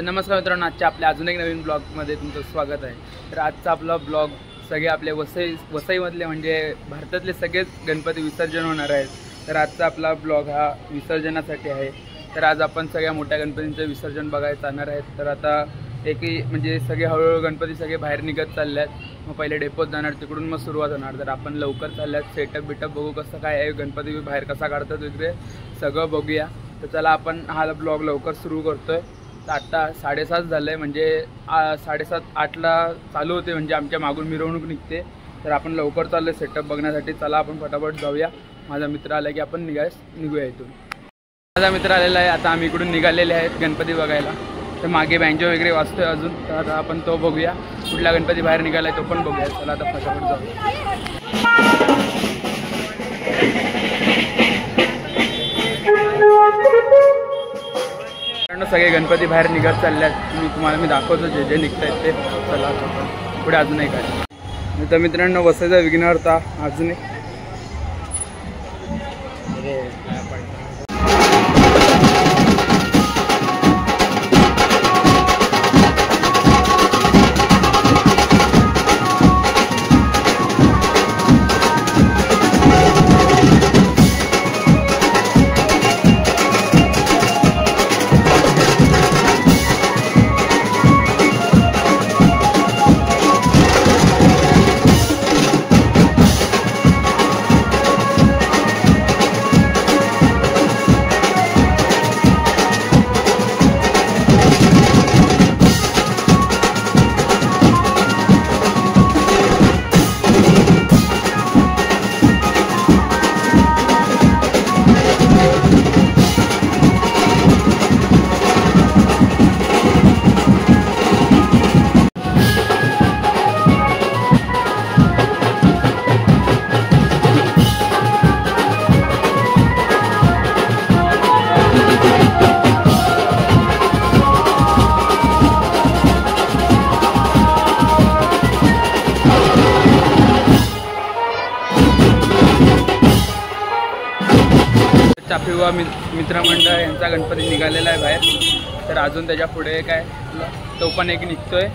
तर नमस्कार मित्रांनो, आजच्या आपल्या अजून एक नवीन ब्लॉगमध्ये तुमचं स्वागत आहे। तर आजचा आपला ब्लॉग सगळे आपले वसईमधले म्हणजे भारतातले सगळेच गणपती विसर्जन होणार आहेत। तर आजचा आपला ब्लॉग हा विसर्जनासाठी आहे। तर आज आपण सगळ्या मोठ्या गणपतींचं विसर्जन बघायला जाणार आहेत। तर आता म्हणजे सगळे हळूहळू गणपती सगळे बाहेर निघत चालले आहेत। मग पहिले डेपोत जाणार, तिकडून मग सुरुवात होणार। तर आपण लवकर चालल्यात, सेटअप बिटअप बघू कसं काय आहे, गणपती बाहेर कसा काढतात वगैरे सगळं बघूया। तर चला आपण हा ब्लॉग लवकर सुरू करतोय। तर आत्ता 7:30 झालं आहे, म्हणजे 7:30-8ला चालू होते, म्हणजे आमच्या मागून मिरवणूक निघते। तर आपण लवकर चाललो सेटअप बघण्यासाठी। चला आपण फटाफट जाऊया। माझा मित्र आला की आपण निघूया इथून। माझा मित्र आलेला आहे, आता आम्ही इकडून निघालेले आहेत गणपती बघायला। तर मागे बँजो वगैरे वाजतोय अजून, तर आता आपण तो बघूया, कुठला गणपती बाहेर निघाला आहे तो पण बघूया। चला आता फटाफट जाऊया। सगळे गणपती बाहेर निघत चालले आहेत। तुम्हाला मी दाखवतो जे जे निघत आहेत ते। चला पुढे अजून एक आहे। तर मित्रांनो, वसईचा विघ्नहर्ता अजून एक चाफेवा मित्रमंडळ यांचा गणपती निघालेला आहे बाहेर। तर अजून त्याच्या पुढे काय तो पण एक निघतोय,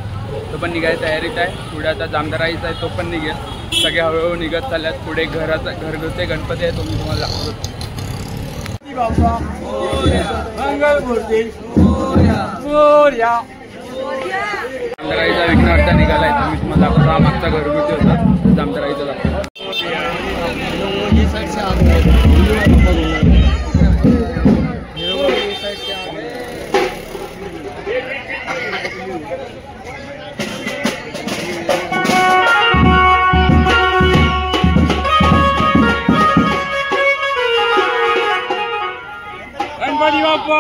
तो पण निघायची तयारीत आहे। पुढे आता जामदाराईचा आहे, तो पण निघेल। सगळे हळूहळू निघत चालल्यात। पुढे घरगुती गणपती आहे, तो मी तुम्हाला दाखवतो। जामदाराईचा विघ्नहर्ता निघाला आहे, तो मी तुम्हाला दाखवतो। हा मागचा घरगुती होता, जामदाराईचा दाखवतो। गणपती बाप्पा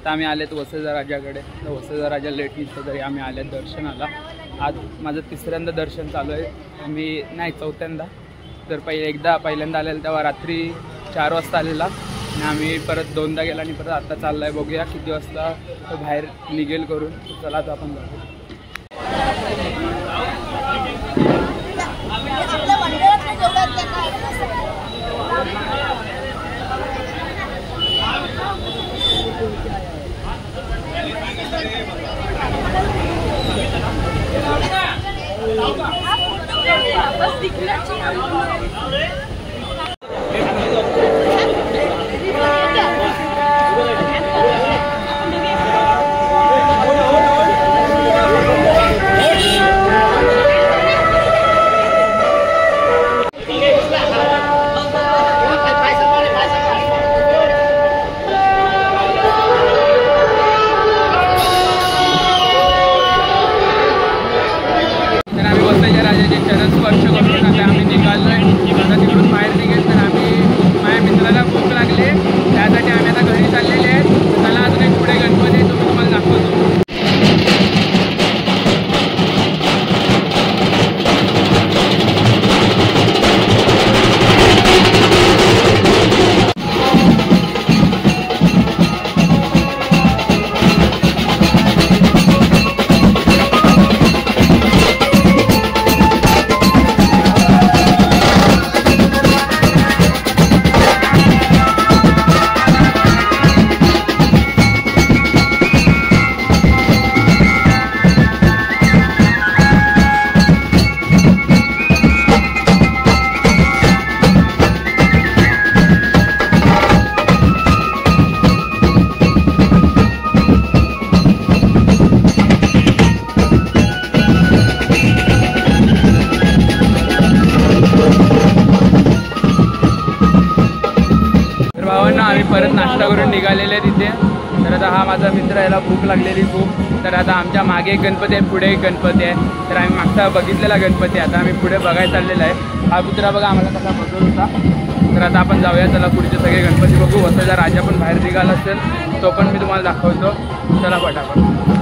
आता आम्ही आलेत वसईचा राजाकडे. तर वसईचा राजा लेट निघतो तरी आम्ही आलेत दर्शनाला. आज माझं तिसऱ्यांदा दर्शन चालू आहे. मी नाही चौथ्यांदा. तर पहिल्यांदा आलेलं तेव्हा रात्री 4 वाजता आलेला आणि आम्ही परत 2दा गेला आणि परत आता चालला आहे. बघूया किती वाजता तो बाहेर निघेल करून. चला आता आपण जाऊ. आम्ही परत नाश्ता करून निघालेले तिथे. तर आता हा माझा मित्र, याला भूक लागलेली खूप. तर आता आमच्या मागे एक गणपती आहे, पुढे एक गणपती आहे. तर आम्ही मागचा बघितलेला गणपती आता आम्ही पुढे बघायला चाललेला आहे. हा कुत्रा बघा आम्हाला कसा बघत होता. तर आता आपण जाऊया. चला पुढचे सगळे गणपती बघू. वसईचा राजा पण बाहेर निघाला असेल, तो पण मी तुम्हाला दाखवतो. चला पटापट.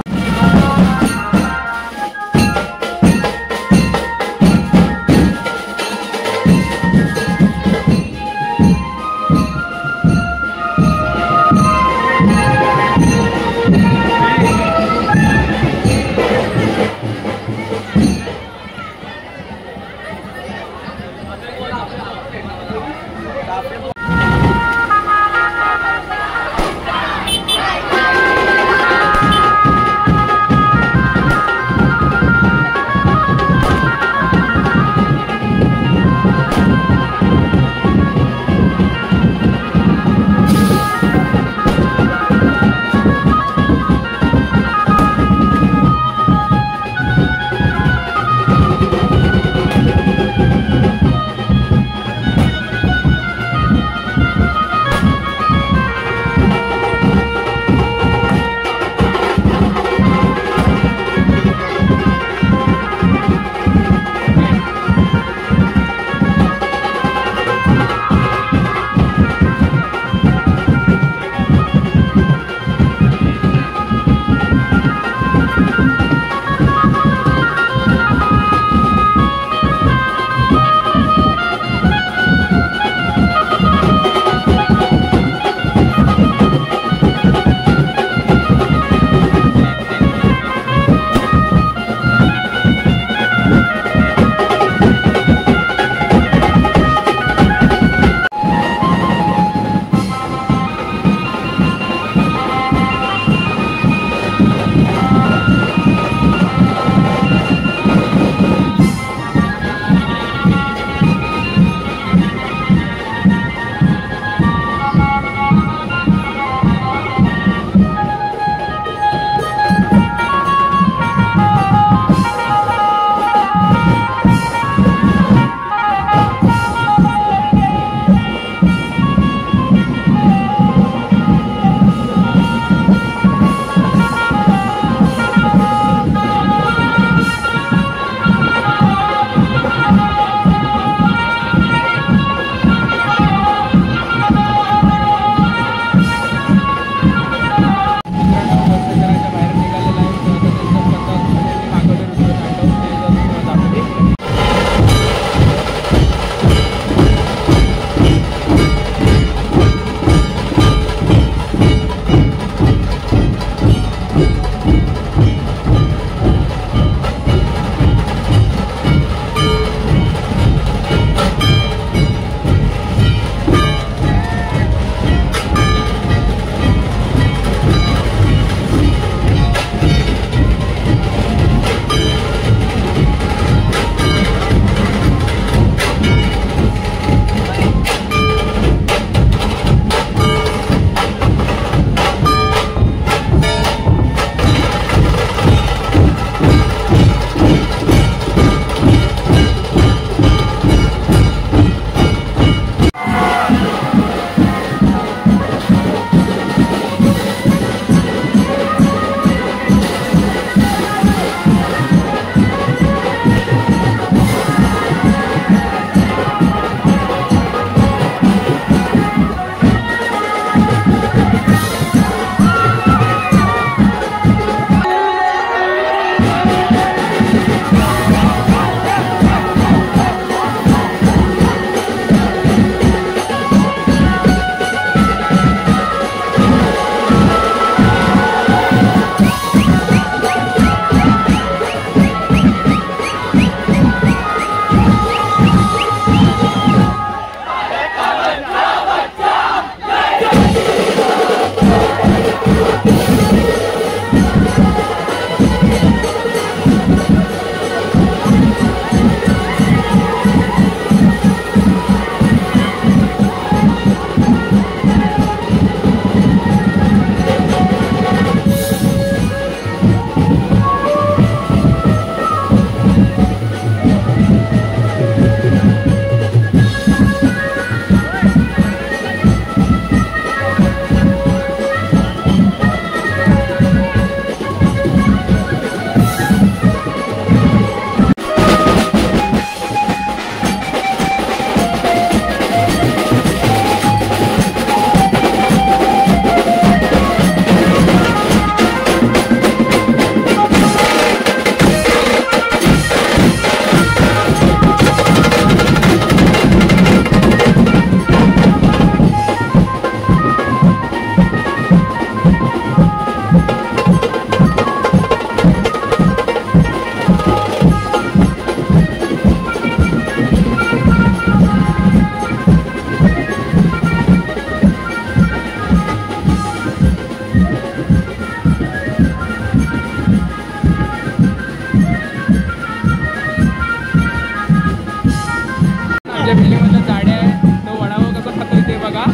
आमच्या बिल्डिंगमधलं झाडे आहे, तो वडापाव कसा खातोय ते बघा.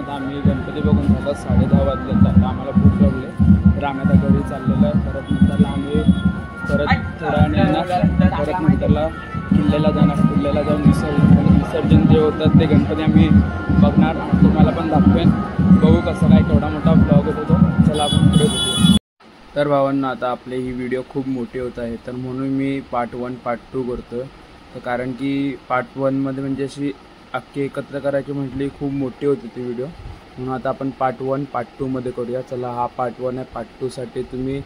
आम्ही गणपती बघून झालं 10:30 वाजले. तर आम्हाला भूक लागली, तर आम्ही आता घरी चाललेलो आहे. परत नंतरला आम्ही थोड्या येणार, परत नंतरला किल्ल्याला जाणार. किल्ल्याला जाऊन विसर्जन जे होतं ते गणपती आम्ही बघणार आणि तुम्हाला पण दाखवेन. बघू कसं काय केवढा मोठा ब्लॉग होतो तो. चला आपण पुढे बघू. तर भावांनो, आता आपले ही व्हिडिओ खूप मोठी होत आहे, तर म्हणून मी पार्ट 1 पार्ट 2 करतो. तर कारण की पार्ट 1मध्ये म्हणजे अशी अख्खी एकत्र करायची म्हटली खूप मोठी होती ती व्हिडिओ, म्हणून आता आपण पार्ट 1 पार्ट 2मध्ये करूया. चला, हा पार्ट 1 आहे. पार्ट 2साठी तुम्ही